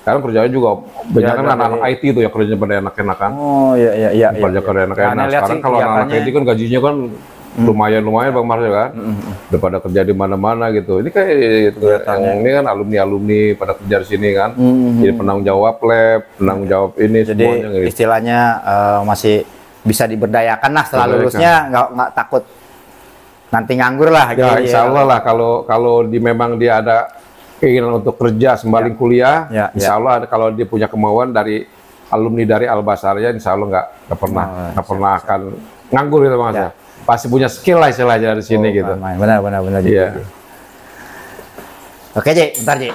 Sekarang kerjanya juga banyak kan anak-anak IT tuh ya kerjanya pada enak-enakan. Iya. Kerja enak-enak. Sekarang kalau anak-anak IT kan gajinya kan lumayan Bang Marcel kan. Udah pada kerja di mana-mana gitu. Ini kayak yang ini kan alumni pada kerja di sini kan. Jadi penanggung jawab lab, penanggung jawab ini semuanya. Jadi istilahnya masih bisa diberdayakan lah setelah lulusnya, nggak takut nanti nganggur lah. Ya insya Allah lah kalau memang dia ada keinginan untuk kerja sembari kuliah, insya Allah kalau dia punya kemauan dari alumni dari Al-Basariyah, insya Allah nggak pernah akan nganggur gitu Mas. Pasti punya skill lah istilahnya dari sini gitu. Benar. Iya. Oke Ji, bentar Ji.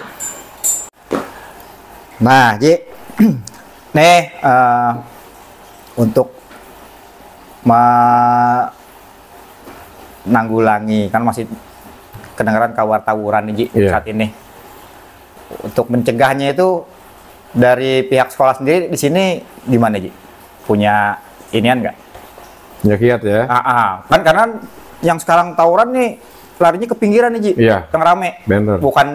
Nah Ji, nih untuk menanggulangi, kan masih kedengaran kabar tawuran nih Ji, saat ini. Untuk mencegahnya itu dari pihak sekolah sendiri di sini gimana Ji? Punya inian nggak? Punya kiat ya? Kan karena yang sekarang tawuran nih larinya ke pinggiran nih Ji, yang rame. Bener. Bukan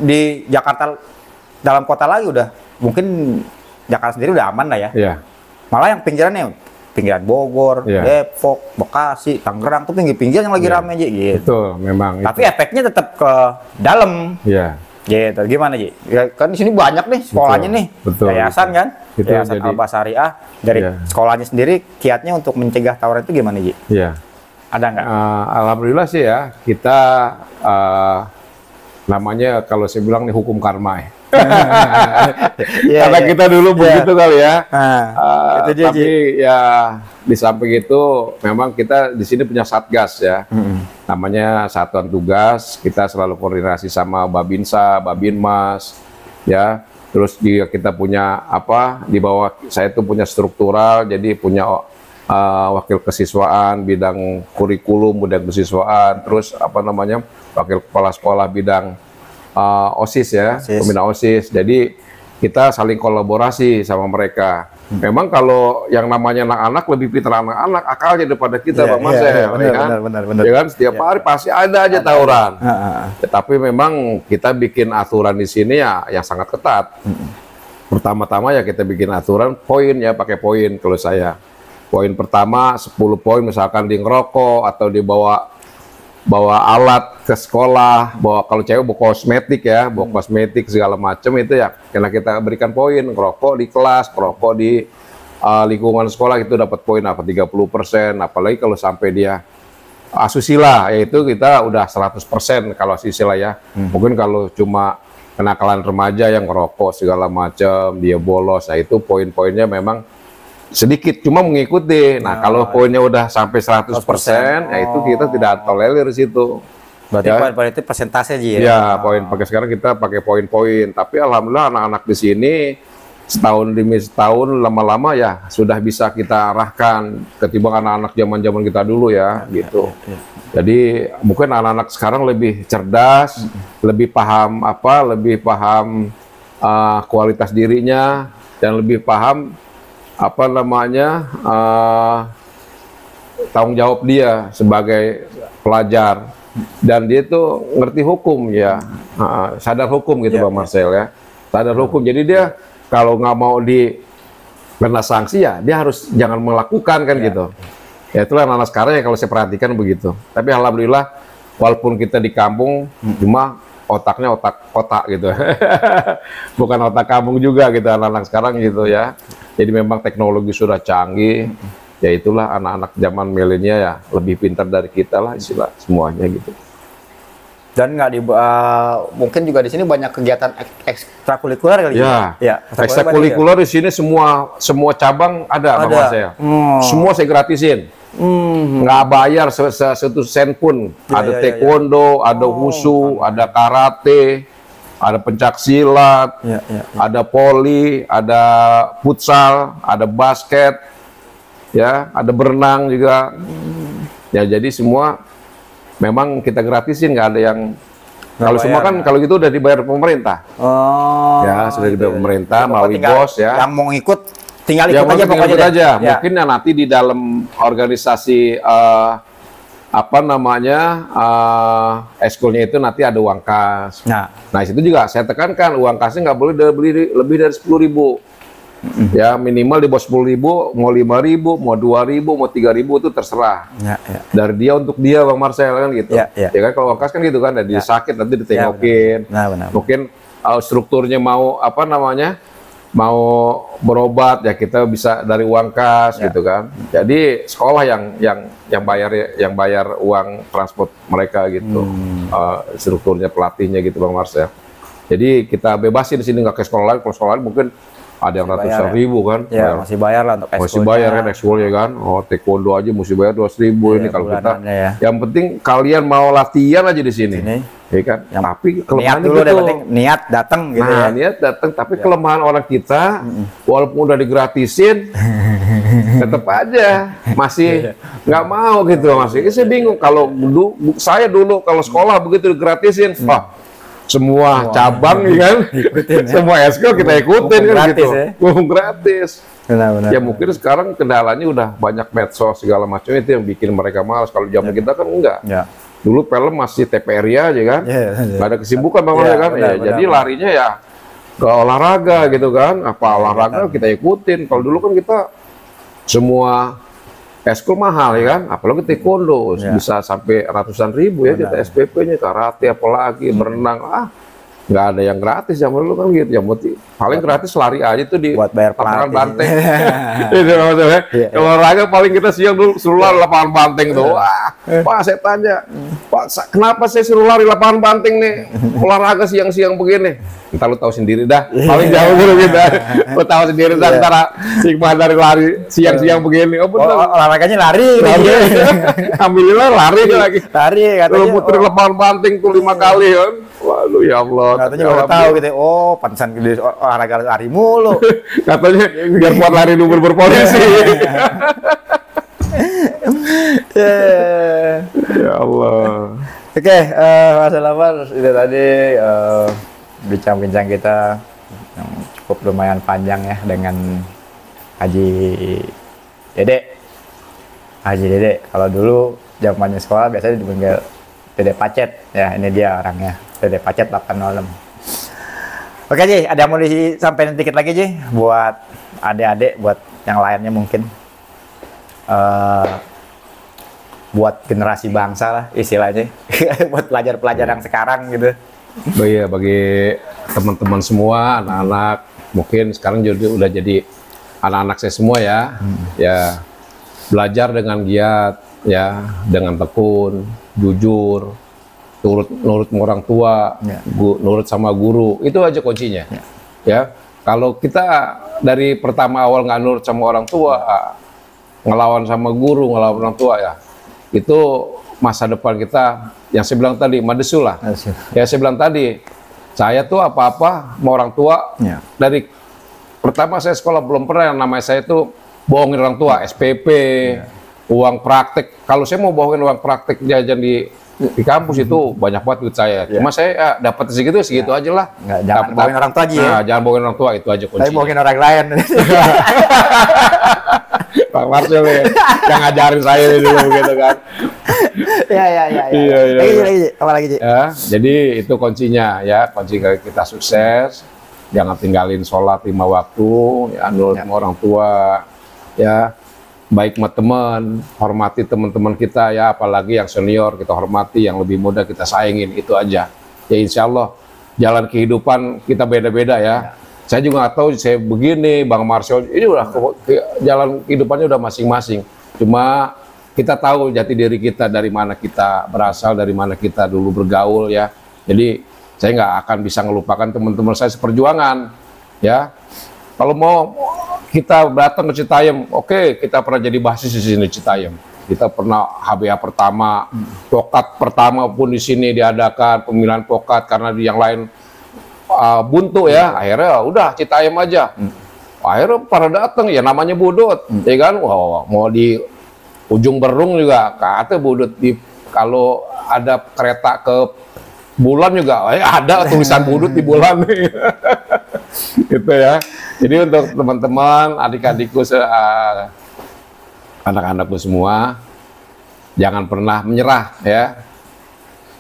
di Jakarta dalam kota lagi udah. Mungkin Jakarta sendiri udah aman lah ya. Malah yang pinggirannya, pinggiran Bogor, Depok, Bekasi, Tangerang tuh pinggir-pinggir yang lagi rame Ji. Gitu. Betul, memang. Tapi efeknya tetap ke dalam. Gitu. Gimana Ji? Ya, kan di sini banyak nih sekolahnya nih. Yayasan kan? Yayasan Alba Syariah. Dari sekolahnya sendiri kiatnya untuk mencegah tawuran itu gimana Ji? Ada nggak? Alhamdulillah sih ya, kita namanya kalau saya bilang nih hukum karma ya. Karena kita dulu begitu kali ya. Tapi ya di samping itu memang kita di sini punya satgas ya. Namanya Satuan Tugas. Kita selalu koordinasi sama Babinsa, Babinmas, ya. Terus juga kita punya di bawah saya itu punya struktural, jadi punya wakil kesiswaan bidang kurikulum, bidang kesiswaan, terus wakil kepala sekolah bidang OSIS ya, pembina OSIS. Jadi kita saling kolaborasi sama mereka. Memang kalau yang namanya anak-anak lebih pintar anak-anak akalnya daripada kita, Bang Marcel. Benar. Ya kan, setiap hari pasti ada aja tawuran. Tapi memang kita bikin aturan di sini ya yang sangat ketat. Pertama-tama ya kita bikin aturan poin ya, pakai poin kalau saya. Poin pertama 10 poin misalkan di ngerokok atau dibawa alat ke sekolah, kalau cewek bawa kosmetik ya, bawa kosmetik segala macam itu ya, karena kita berikan poin. Ngerokok di kelas, ngerokok di lingkungan sekolah itu dapat poin 30%, apalagi kalau sampai dia asusila, yaitu kita udah 100% kalau asusila ya. Mungkin kalau cuma kenakalan remaja yang ngerokok segala macam, dia bolos, nah itu poin-poinnya memang sedikit, cuma mengikuti. Nah, kalau poinnya udah sampai 100%, ya itu kita tidak tolerir situ. Berarti poin itu persentase aja ya? Ya, poin. Sekarang kita pakai poin-poin. Tapi alhamdulillah anak-anak di sini setahun demi setahun lama-lama ya sudah bisa kita arahkan ketimbang anak-anak zaman-zaman kita dulu ya, gitu. Jadi mungkin anak-anak sekarang lebih cerdas, lebih paham kualitas dirinya, dan lebih paham tanggung jawab dia sebagai pelajar, dan dia tuh ngerti hukum ya, sadar hukum gitu Bang Marcel ya, sadar hukum. Jadi dia kalau nggak mau kena sanksi ya dia harus jangan melakukan kan gitu. Ya itulah anak sekarang ya kalau saya perhatikan begitu. Tapi alhamdulillah walaupun kita di kampung cuma otaknya otak kota gitu, bukan otak kampung juga gitu anak-anak sekarang gitu ya. Jadi memang teknologi sudah canggih, ya itulah anak-anak zaman milenial ya lebih pintar dari kita lah istilah semuanya gitu. Dan mungkin juga di sini banyak kegiatan ekstrakurikuler kali ya. Ekstrakurikuler di sini semua cabang ada. Bang Marcel. Semua saya gratisin. Nggak bayar satu sen pun. Ada taekwondo, ada wushu, ada karate, ada pencak silat, ada voli, ada futsal, ada basket, ya, ada berenang juga. Ya, jadi semua memang kita gratisin, nggak ada yang kalau semua kan kalau gitu udah dibayar pemerintah. Ya, sudah dibayar pemerintah melalui BOS ya. Yang mau ikut tinggal ikut aja pokoknya aja. Mungkin ya nanti di dalam organisasi ekskulnya itu nanti ada uang kas. Nah itu juga saya tekankan uang kasnya nggak boleh beli lebih dari 10.000. Ya minimal di bawah 10.000, mau 5.000, mau 2.000, mau 3.000 itu terserah. Dari dia untuk dia Bang Marcel kan gitu. Ya kan kalau uang kas kan gitu kan, ada dia sakit nanti ditengokin. Mungkin strukturnya mau mau berobat ya kita bisa dari uang kas gitu kan. Jadi sekolah yang bayar uang transport mereka gitu. Strukturnya pelatihnya gitu Bang Marcel. Jadi kita bebasin di sini, nggak ke sekolah lain. Kalau sekolah lain mungkin ada yang ratusan ribu kan. Ya, masih bayar lah untuk ekskulnya. Masih bayar kan ekskulnya kan. Oh, taekwondo aja mesti bayar 200.000 ini kalau kita. Yang penting kalian mau latihan aja di sini. Ya kan? Tapi kelemahan dulu gitu. Niat datang gitu ya. Niat datang, tapi kelemahan orang kita walaupun udah digratisin tetap aja masih nggak mau gitu masih. Saya bingung kalau saya dulu kalau sekolah begitu gratisin, wah semua cabang kan, semua eskul kita ikutin kan gitu, gratis. Benar. Ya mungkin sekarang kendalanya udah banyak medsos segala macam itu yang bikin mereka malas. Kalau zaman kita kan enggak. Dulu film masih TPRI aja kan, nggak ada kesibukan kan. Jadi larinya ya ke olahraga gitu kan, apa olahraga kita ikutin. Kalau dulu kan kita semua eskul mahal ya kan, apalagi taekwondo bisa sampai ratusan ribu ya kita SPP-nya, karate apalagi berenang, nggak ada yang gratis zaman dulu kan gitu. Yang paling gratis lari aja tuh di buat bayar lapangan banteng. Itu maksudnya. Olahraga paling kita siang dulu suruh lari lapangan banteng tuh. Wah, Pak saya tanya, Pak kenapa saya suruh lari lapangan banteng nih? Olahraga siang-siang begini. Entar lu tahu sendiri dah. Paling jauh dulu gitu. Lu tahu sendiri dah antara hikmah dari lari siang-siang begini. Oh benar. Olahraganya lari. Alhamdulillah lari lagi. Lari katanya. Lu muter lapangan banteng tuh 5 kali kan. Waduh ya Allah. Katanya baru tahu gitu. Oh, pantesan gede olahraga lari mulu. Katanya biar kuat lari dulu berpolisi. Ya Allah. Oke, Mas Elvar, itu tadi bincang-bincang kita yang cukup lumayan panjang ya dengan Haji Dede. Haji Dede, kalau dulu zamannya sekolah biasanya dipanggil Dede Pacet. Ya, ini dia orangnya. Dede Pacet 806. Oke Ji, ada yang mau disampaikan dikit lagi Ji buat adik-adik, buat yang lainnya mungkin buat generasi bangsa lah istilahnya, buat pelajar-pelajar yang sekarang gitu. Bagi teman-teman semua, anak-anak mungkin sekarang udah jadi anak-anak saya semua ya, ya belajar dengan giat, ya dengan tekun, jujur, nurut orang tua, nurut sama guru, itu aja kuncinya. Ya, kalau kita dari pertama awal nggak nurut sama orang tua, ngelawan sama guru, ngelawan orang tua ya, itu masa depan kita yang saya bilang tadi madesul lah. Ya saya bilang tadi, saya tuh apa-apa mau orang tua dari pertama saya sekolah belum pernah yang namanya saya tuh bohongin orang tua, SPP, uang praktek. Kalau saya mau bohongin uang praktek jajan di kampus itu banyak banget duit saya. Cuma saya dapat segitu aja lah. Jangan bohongin orang tua aja ya. Jangan bohongin orang tua, itu aja kuncinya. Tapi bohongin orang lain. Pak Marcel yang ngajarin saya dulu gitu kan. Iya. Lagi, apa lagi Ji? Ya, jadi itu kuncinya ya, kunci kita sukses. Jangan tinggalin sholat 5 waktu, ya nurut sama orang tua, ya. Baik sama teman, hormati teman-teman kita ya, apalagi yang senior kita hormati, yang lebih muda kita sayangin, itu aja. Ya insya Allah jalan kehidupan kita beda-beda ya. Saya juga nggak tahu saya begini, Bang Marcel, ini udah jalan kehidupannya udah masing-masing. Cuma kita tahu jati diri kita, dari mana kita berasal, dari mana kita dulu bergaul ya. Jadi saya nggak akan bisa ngelupakan teman-teman saya seperjuangan ya. Kalau mau kita datang ke Citayam, oke, kita pernah jadi basis di sini Citayam. Kita pernah HBA pertama, pokat pertama pun di sini diadakan pemilihan pokat karena di yang lain buntu ya. Akhirnya udah Citayam aja. Akhirnya pada datang ya, namanya Budut, ya kan? Wow, mau di ujung Berung juga kata Budut, kalau ada kereta ke bulan juga ada tulisan Budut di bulan. Gitu ya. Jadi untuk teman-teman, adik-adikku, anak-anakku semua, jangan pernah menyerah ya.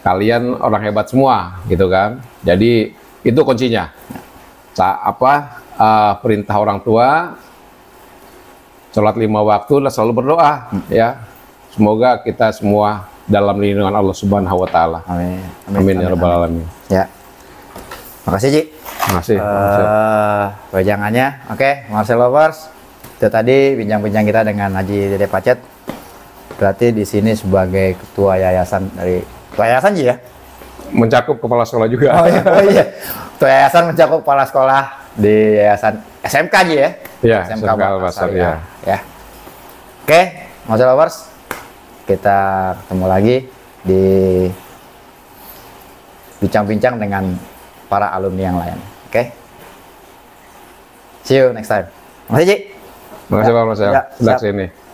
Kalian orang hebat semua, gitu kan. Jadi itu kuncinya. Perintah orang tua, sholat 5 waktu, dan selalu berdoa ya. Semoga kita semua dalam lindungan Allah Subhanahu wa Ta'ala. Amin. Amin ya rabbal alamin. Ya. Makasih Ji. Makasih. Wejangannya. Oke, Marcel Lovers. Itu tadi bincang-bincang kita dengan Haji Dede Pacet. Berarti di sini sebagai ketua yayasan dari yayasan Ji ya? Mencakup kepala sekolah juga. Oh iya. Ketua yayasan mencakup kepala sekolah di yayasan SMK Ji ya? Iya, SMK Al-Basar ya. Oke, Marcel Lovers. Kita ketemu lagi di bincang-bincang dengan para alumni yang lain. Oke. See you next time. Makasih Ji. Makasih Pak Mas ya. Sudah sini.